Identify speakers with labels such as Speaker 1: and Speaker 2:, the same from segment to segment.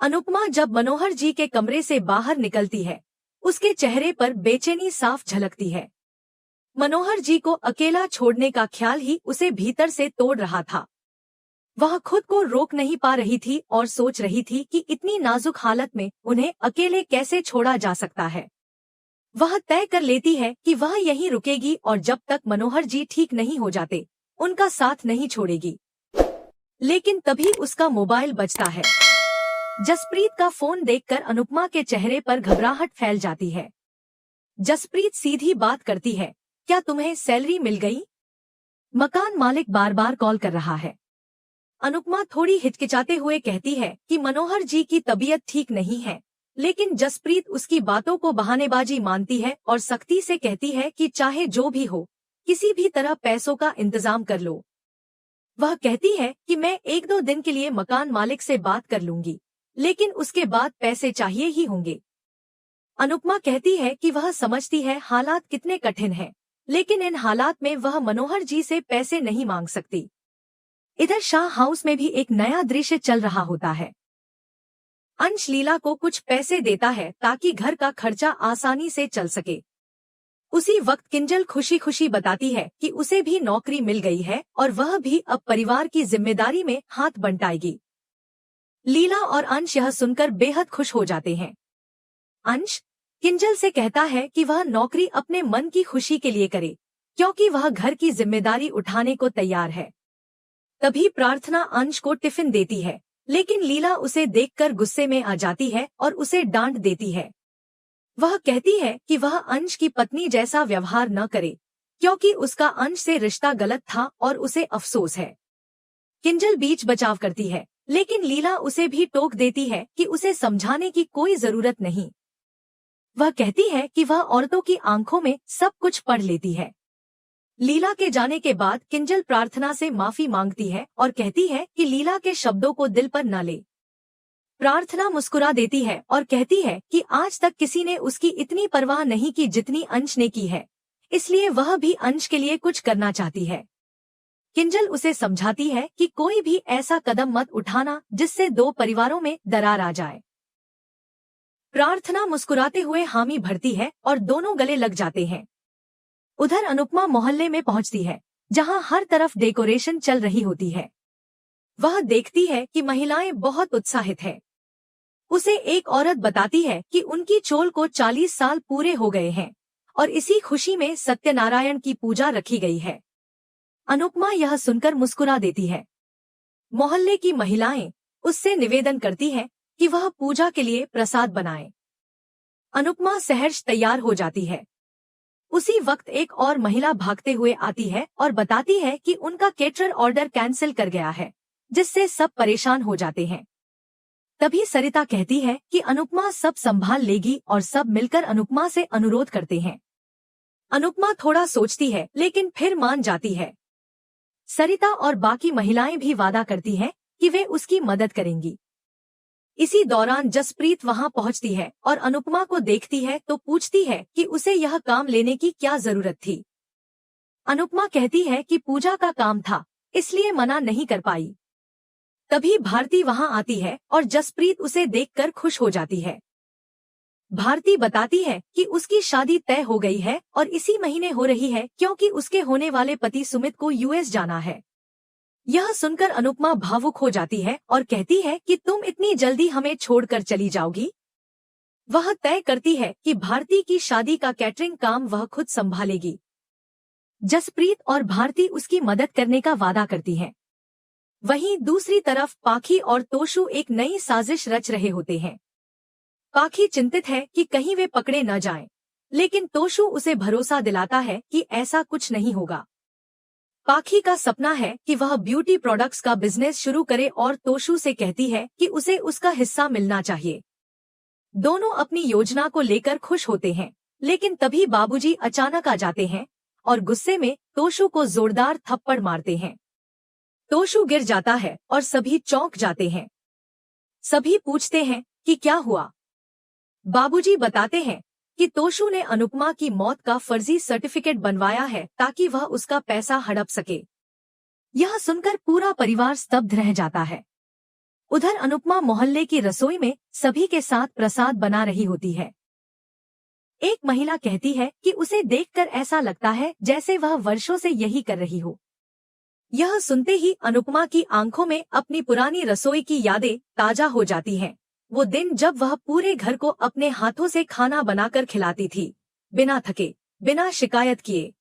Speaker 1: अनुपमा जब मनोहर जी के कमरे से बाहर निकलती है, उसके चेहरे पर बेचैनी साफ झलकती है। मनोहर जी को अकेला छोड़ने का ख्याल ही उसे भीतर से तोड़ रहा था। वह खुद को रोक नहीं पा रही थी और सोच रही थी कि इतनी नाजुक हालत में उन्हें अकेले कैसे छोड़ा जा सकता है। वह तय कर लेती है कि वह यहीं रुकेगी और जब तक मनोहर जी ठीक नहीं हो जाते, उनका साथ नहीं छोड़ेगी। लेकिन तभी उसका मोबाइल बजता है। जसप्रीत का फोन देखकर अनुपमा के चेहरे पर घबराहट फैल जाती है। जसप्रीत सीधी बात करती है, क्या तुम्हें सैलरी मिल गई? मकान मालिक बार बार कॉल कर रहा है। अनुपमा थोड़ी हिचकिचाते हुए कहती है कि मनोहर जी की तबीयत ठीक नहीं है, लेकिन जसप्रीत उसकी बातों को बहानेबाजी मानती है और सख्ती से कहती है कि चाहे जो भी हो, किसी भी तरह पैसों का इंतजाम कर लो। वह कहती है कि मैं 1-2 दिन के लिए मकान मालिक से बात कर लूंगी, लेकिन उसके बाद पैसे चाहिए ही होंगे। अनुपमा कहती है कि वह समझती है हालात कितने कठिन हैं, लेकिन इन हालात में वह मनोहर जी से पैसे नहीं मांग सकती। इधर शाह हाउस में भी एक नया दृश्य चल रहा होता है। अंश लीला को कुछ पैसे देता है ताकि घर का खर्चा आसानी से चल सके। उसी वक्त किंजल खुशी खुशी बताती है कि उसे भी नौकरी मिल गई है और वह भी अब परिवार की जिम्मेदारी में हाथ बंटाएगी। लीला और अंश यह सुनकर बेहद खुश हो जाते हैं। अंश किंजल से कहता है कि वह नौकरी अपने मन की खुशी के लिए करे, क्योंकि वह घर की जिम्मेदारी उठाने को तैयार है। तभी प्रार्थना अंश को टिफिन देती है, लेकिन लीला उसे देखकर गुस्से में आ जाती है और उसे डांट देती है। वह कहती है कि वह अंश की पत्नी जैसा व्यवहार न करे, क्योंकि उसका अंश से रिश्ता गलत था और उसे अफसोस है। किंजल बीच बचाव करती है, लेकिन लीला उसे भी टोक देती है कि उसे समझाने की कोई जरूरत नहीं। वह कहती है कि वह औरतों की आंखों में सब कुछ पढ़ लेती है। लीला के जाने के बाद किंजल प्रार्थना से माफी मांगती है और कहती है कि लीला के शब्दों को दिल पर न ले। प्रार्थना मुस्कुरा देती है और कहती है कि आज तक किसी ने उसकी इतनी परवाह नहीं की जितनी अंश ने की है, इसलिए वह भी अंश के लिए कुछ करना चाहती है। किंजल उसे समझाती है कि कोई भी ऐसा कदम मत उठाना जिससे 2 परिवारों में दरार आ जाए। प्रार्थना मुस्कुराते हुए हामी भरती है और दोनों गले लग जाते हैं। उधर अनुपमा मोहल्ले में पहुंचती है, जहां हर तरफ डेकोरेशन चल रही होती है। वह देखती है कि महिलाएं बहुत उत्साहित है। उसे एक औरत बताती है कि उनकी चोल को 40 साल पूरे हो गए हैं और इसी खुशी में सत्यनारायण की पूजा रखी गई है। अनुपमा यह सुनकर मुस्कुरा देती है। मोहल्ले की महिलाएं उससे निवेदन करती हैं कि वह पूजा के लिए प्रसाद बनाए। अनुपमा सहर्ष तैयार हो जाती है। उसी वक्त एक और महिला भागते हुए आती है और बताती है कि उनका केटरर ऑर्डर कैंसिल कर गया है, जिससे सब परेशान हो जाते हैं। तभी सरिता कहती है कि अनुपमा सब संभाल लेगी और सब मिलकर अनुपमा से अनुरोध करते हैं। अनुपमा थोड़ा सोचती है, लेकिन फिर मान जाती है। सरिता और बाकी महिलाएं भी वादा करती हैं कि वे उसकी मदद करेंगी। इसी दौरान जसप्रीत वहां पहुंचती है और अनुपमा को देखती है तो पूछती है कि उसे यह काम लेने की क्या जरूरत थी। अनुपमा कहती है कि पूजा का काम था, इसलिए मना नहीं कर पाई। तभी भारती वहां आती है और जसप्रीत उसे देखकर खुश हो जाती है। भारती बताती है कि उसकी शादी तय हो गई है और इसी महीने हो रही है, क्योंकि उसके होने वाले पति सुमित को यूएस जाना है। यह सुनकर अनुपमा भावुक हो जाती है और कहती है कि तुम इतनी जल्दी हमें छोड़कर चली जाओगी। वह तय करती है कि भारती की शादी का कैटरिंग काम वह खुद संभालेगी। जसप्रीत और भारती उसकी मदद करने का वादा करती हैं। वहीं दूसरी तरफ पाखी और तोशु एक नई साजिश रच रहे होते हैं। पाखी चिंतित है कि कहीं वे पकड़े न जाएं, लेकिन तोशु उसे भरोसा दिलाता है कि ऐसा कुछ नहीं होगा। पाखी का सपना है कि वह ब्यूटी प्रोडक्ट्स का बिजनेस शुरू करे और तोशु से कहती है कि उसे उसका हिस्सा मिलना चाहिए। दोनों अपनी योजना को लेकर खुश होते हैं, लेकिन तभी बाबूजी अचानक आ जाते हैं और गुस्से में तोशु को जोरदार थप्पड़ मारते हैं। तोशु गिर जाता है और सभी चौंक जाते हैं। सभी पूछते हैं कि क्या हुआ। बाबूजी बताते हैं कि तोशु ने अनुपमा की मौत का फर्जी सर्टिफिकेट बनवाया है ताकि वह उसका पैसा हड़प सके। यह सुनकर पूरा परिवार स्तब्ध रह जाता है। उधर अनुपमा मोहल्ले की रसोई में सभी के साथ प्रसाद बना रही होती है। एक महिला कहती है कि उसे देखकर ऐसा लगता है जैसे वह वर्षों से यही कर रही हो। यह सुनते ही अनुपमा की आंखों में अपनी पुरानी रसोई की यादें ताजा हो जाती हैं। वो दिन जब वह पूरे घर को अपने हाथों से खाना बनाकर खिलाती थी, बिना थके, बिना शिकायत किए।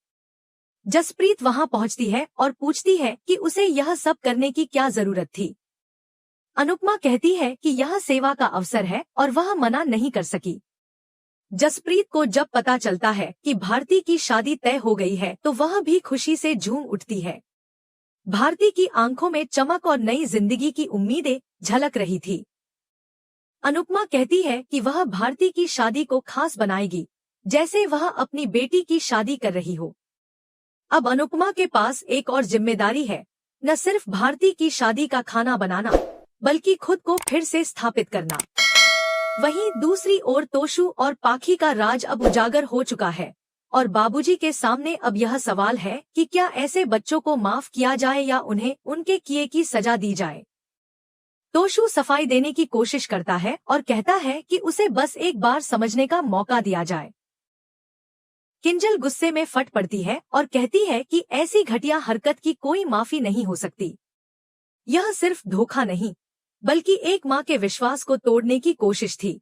Speaker 1: जसप्रीत वहां पहुंचती है और पूछती है कि उसे यह सब करने की क्या जरूरत थी। अनुपमा कहती है कि यह सेवा का अवसर है और वह मना नहीं कर सकी। जसप्रीत को जब पता चलता है कि भारती की शादी तय हो गई है तो वह भी खुशी से झूम उठती है। भारती की आंखों में चमक और नई जिंदगी की उम्मीदें झलक रही थी। अनुपमा कहती है कि वह भारती की शादी को खास बनाएगी, जैसे वह अपनी बेटी की शादी कर रही हो। अब अनुपमा के पास एक और जिम्मेदारी है, न सिर्फ भारती की शादी का खाना बनाना, बल्कि खुद को फिर से स्थापित करना। वहीं दूसरी ओर तोशु और पाखी का राज अब उजागर हो चुका है और बाबूजी के सामने अब यह सवाल है कि क्या ऐसे बच्चों को माफ किया जाए या उन्हें उनके किए की सजा दी जाए। तोशु सफाई देने की कोशिश करता है और कहता है कि उसे बस एक बार समझने का मौका दिया जाए। किंजल गुस्से में फट पड़ती है और कहती है कि ऐसी घटिया हरकत की कोई माफी नहीं हो सकती। यह सिर्फ धोखा नहीं, बल्कि एक माँ के विश्वास को तोड़ने की कोशिश थी।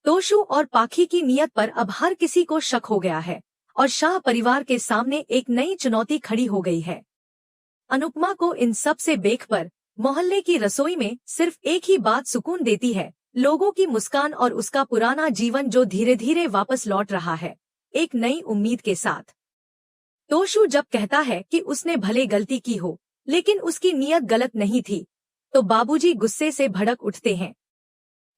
Speaker 1: तोशु और पाखी की नीयत पर अब हर किसी को शक हो गया है और शाह परिवार के सामने एक नई चुनौती खड़ी हो गई है। अनुपमा को इन सब से बेखबर मोहल्ले की रसोई में सिर्फ एक ही बात सुकून देती है, लोगों की मुस्कान और उसका पुराना जीवन जो धीरे धीरे वापस लौट रहा है, एक नई उम्मीद के साथ। तोशु जब कहता है कि उसने भले गलती की हो, लेकिन उसकी नीयत गलत नहीं थी, तो बाबूजी गुस्से से भड़क उठते हैं।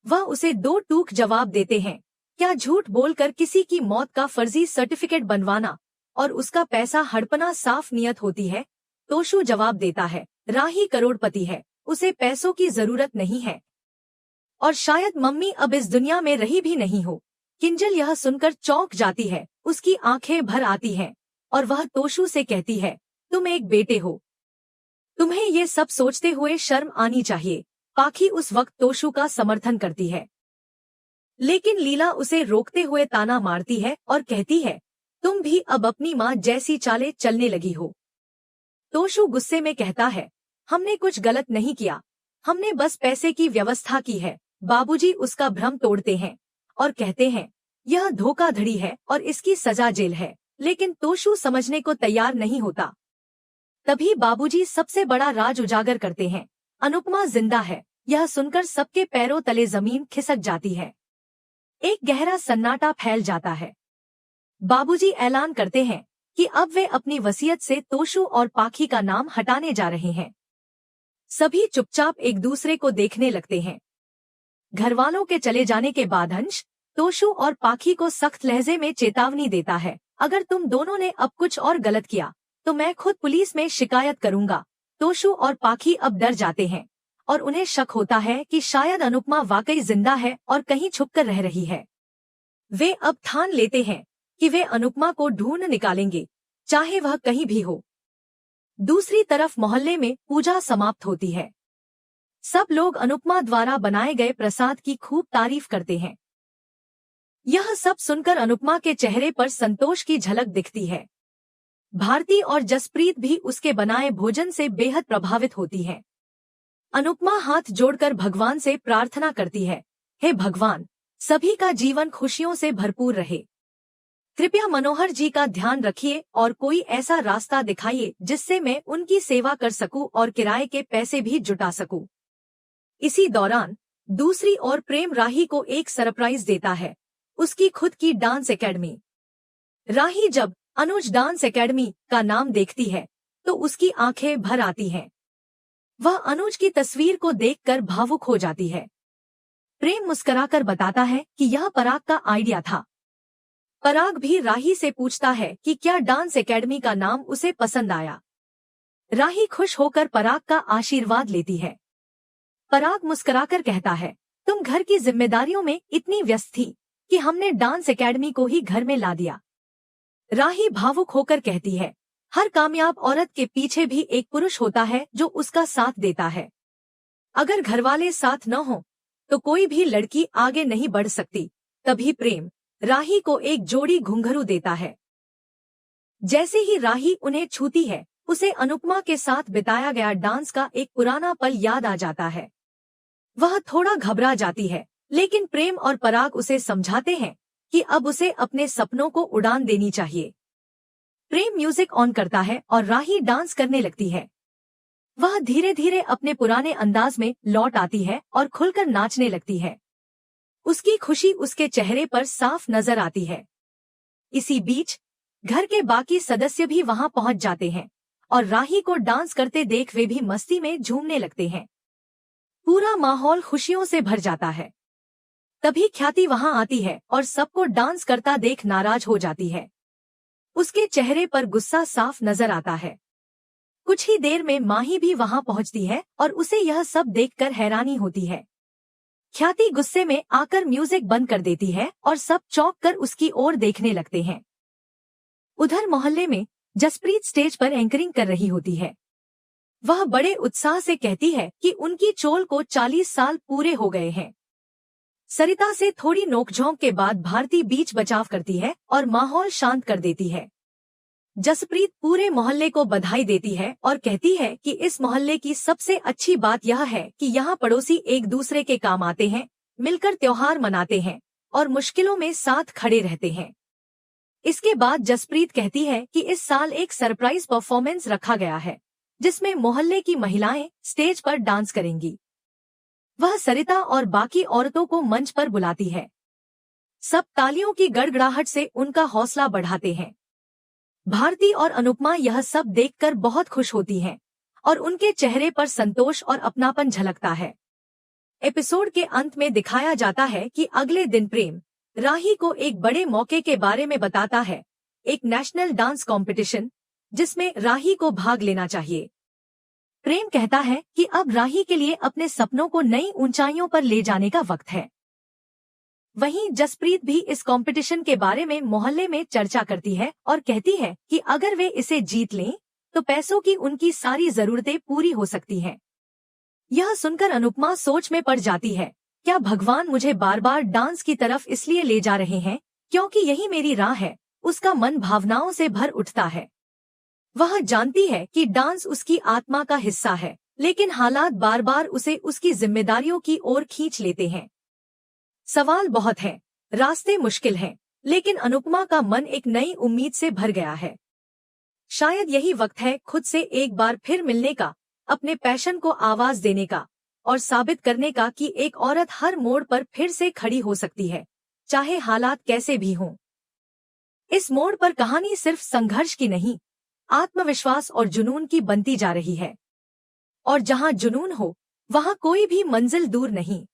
Speaker 1: वह उसे दो टूक जवाब देते हैं, क्या झूठ बोलकर किसी की मौत का फर्जी सर्टिफिकेट बनवाना और उसका पैसा हड़पना साफ नीयत होती है। तोशु जवाब देता है, राही करोड़पति है, उसे पैसों की जरूरत नहीं है और शायद मम्मी अब इस दुनिया में रही भी नहीं हो। किंजल यह सुनकर चौंक जाती है, उसकी आंखें भर आती हैं और वह तोशु से कहती है, तुम एक बेटे हो, तुम्हें ये सब सोचते हुए शर्म आनी चाहिए। पाखी उस वक्त तोशु का समर्थन करती है, लेकिन लीला उसे रोकते हुए ताना मारती है और कहती है, तुम भी अब अपनी माँ जैसी चालें चलने लगी हो। तोशु गुस्से में कहता है, हमने कुछ गलत नहीं किया, हमने बस पैसे की व्यवस्था की है। बाबूजी उसका भ्रम तोड़ते हैं और कहते हैं, यह धोखाधड़ी है और इसकी सजा जेल है, लेकिन तोशु समझने को तैयार नहीं होता। तभी बाबूजी सबसे बड़ा राज उजागर करते हैं, अनुपमा जिंदा है। यह सुनकर सबके पैरों तले जमीन खिसक जाती है। एक गहरा सन्नाटा फैल जाता है। बाबूजी ऐलान करते हैं कि अब वे अपनी वसीयत से तोशु और पाखी का नाम हटाने जा रहे हैं। सभी चुपचाप एक दूसरे को देखने लगते हैं। घरवालों के चले जाने के बाद अंश तोशु और पाखी को सख्त लहजे में चेतावनी देता है, अगर तुम दोनों ने अब कुछ और गलत किया तो मैं खुद पुलिस में शिकायत करूंगा। तोशु और पाखी अब डर जाते हैं और उन्हें शक होता है कि शायद अनुपमा वाकई जिंदा है और कहीं छुपकर रह रही है। वे अब ठान लेते हैं कि वे अनुपमा को ढूंढ निकालेंगे, चाहे वह कहीं भी हो। दूसरी तरफ मोहल्ले में पूजा समाप्त होती है। सब लोग अनुपमा द्वारा बनाए गए प्रसाद की खूब तारीफ करते हैं। यह सब सुनकर अनुपमा के चेहरे पर संतोष की झलक दिखती है। भारती और जसप्रीत भी उसके बनाए भोजन से बेहद प्रभावित होती है। अनुपमा हाथ जोड़कर भगवान से प्रार्थना करती है, हे भगवान, सभी का जीवन खुशियों से भरपूर रहे। कृपया मनोहर जी का ध्यान रखिए और कोई ऐसा रास्ता दिखाइए जिससे मैं उनकी सेवा कर सकूं और किराए के पैसे भी जुटा सकूं। इसी दौरान दूसरी ओर प्रेम राही को एक सरप्राइज देता है, उसकी खुद की डांस एकेडमी। राही जब अनुज डांस एकेडमी का नाम देखती है तो उसकी आंखें भर आती हैं। वह अनुज की तस्वीर को देखकर भावुक हो जाती है। प्रेम मुस्कुराकर बताता है कि यह पराग का आइडिया था। पराग भी राही से पूछता है कि क्या डांस एकेडमी का नाम उसे पसंद आया। राही खुश होकर पराग का आशीर्वाद लेती है। पराग मुस्कुराकर कहता है, तुम घर की जिम्मेदारियों में इतनी व्यस्त थी कि हमने डांस एकेडमी को ही घर में ला दिया। राही भावुक होकर कहती है, हर कामयाब औरत के पीछे भी एक पुरुष होता है जो उसका साथ देता है। अगर घरवाले साथ न हो तो कोई भी लड़की आगे नहीं बढ़ सकती। तभी प्रेम राही को एक जोड़ी घुंघरू देता है। जैसे ही राही उन्हें छूती है, उसे अनुपमा के साथ बिताया गया डांस का एक पुराना पल याद आ जाता है। वह थोड़ा घबरा जाती है, लेकिन प्रेम और पराग उसे समझाते हैं कि अब उसे अपने सपनों को उड़ान देनी चाहिए। प्रेम म्यूजिक ऑन करता है और राही डांस करने लगती है। वह धीरे धीरे अपने पुराने अंदाज में लौट आती है और खुलकर नाचने लगती है। उसकी खुशी उसके चेहरे पर साफ नजर आती है। इसी बीच घर के बाकी सदस्य भी वहां पहुंच जाते हैं और राही को डांस करते देख वे भी मस्ती में झूमने लगते हैं। पूरा माहौल खुशियों से भर जाता है। तभी ख्याति वहां आती है और सबको डांस करता देख नाराज हो जाती है। उसके चेहरे पर गुस्सा साफ नजर आता है। कुछ ही देर में माही भी वहां पहुंचती है और उसे यह सब देखकर हैरानी होती है। ख्याति गुस्से में आकर म्यूजिक बंद कर देती है और सब चौंक कर उसकी ओर देखने लगते हैं। उधर मोहल्ले में जसप्रीत स्टेज पर एंकरिंग कर रही होती है। वह बड़े उत्साह से कहती है कि उनकी चोल को 40 साल पूरे हो गए हैं। सरिता से थोड़ी नोकझोंक के बाद भारती बीच बचाव करती है और माहौल शांत कर देती है। जसप्रीत पूरे मोहल्ले को बधाई देती है और कहती है कि इस मोहल्ले की सबसे अच्छी बात यह है कि यहाँ पड़ोसी एक दूसरे के काम आते हैं, मिलकर त्योहार मनाते हैं और मुश्किलों में साथ खड़े रहते हैं। इसके बाद जसप्रीत कहती है कि इस साल एक सरप्राइज परफॉर्मेंस रखा गया है, जिसमें मोहल्ले की महिलाएं स्टेज पर डांस करेंगी। वह सरिता और बाकी औरतों को मंच पर बुलाती है। सब तालियों की गड़गड़ाहट से उनका हौसला बढ़ाते हैं। भारती और अनुपमा यह सब देखकर बहुत खुश होती हैं और उनके चेहरे पर संतोष और अपनापन झलकता है। एपिसोड के अंत में दिखाया जाता है कि अगले दिन प्रेम राही को एक बड़े मौके के बारे में बताता है, एक नेशनल डांस कंपटीशन, जिसमें राही को भाग लेना चाहिए। प्रेम कहता है कि अब राही के लिए अपने सपनों को नई ऊंचाइयों पर ले जाने का वक्त है। वहीं जसप्रीत भी इस कंपटीशन के बारे में मोहल्ले में चर्चा करती है और कहती है कि अगर वे इसे जीत लें तो पैसों की उनकी सारी जरूरतें पूरी हो सकती हैं। यह सुनकर अनुपमा सोच में पड़ जाती है, क्या भगवान मुझे बार बार डांस की तरफ इसलिए ले जा रहे हैं क्योंकि यही मेरी राह है। उसका मन भावनाओं से भर उठता है। वह जानती है कि डांस उसकी आत्मा का हिस्सा है, लेकिन हालात बार बार उसे उसकी जिम्मेदारियों की ओर खींच लेते हैं। सवाल बहुत हैं, रास्ते मुश्किल हैं, लेकिन अनुपमा का मन एक नई उम्मीद से भर गया है। शायद यही वक्त है खुद से एक बार फिर मिलने का, अपने पैशन को आवाज देने का और साबित करने का कि एक औरत हर मोड़ पर फिर से खड़ी हो सकती है, चाहे हालात कैसे भी हों। इस मोड़ पर कहानी सिर्फ संघर्ष की नहीं, आत्मविश्वास और जुनून की बनती जा रही है। और जहां जुनून हो, वहां कोई भी मंजिल दूर नहीं।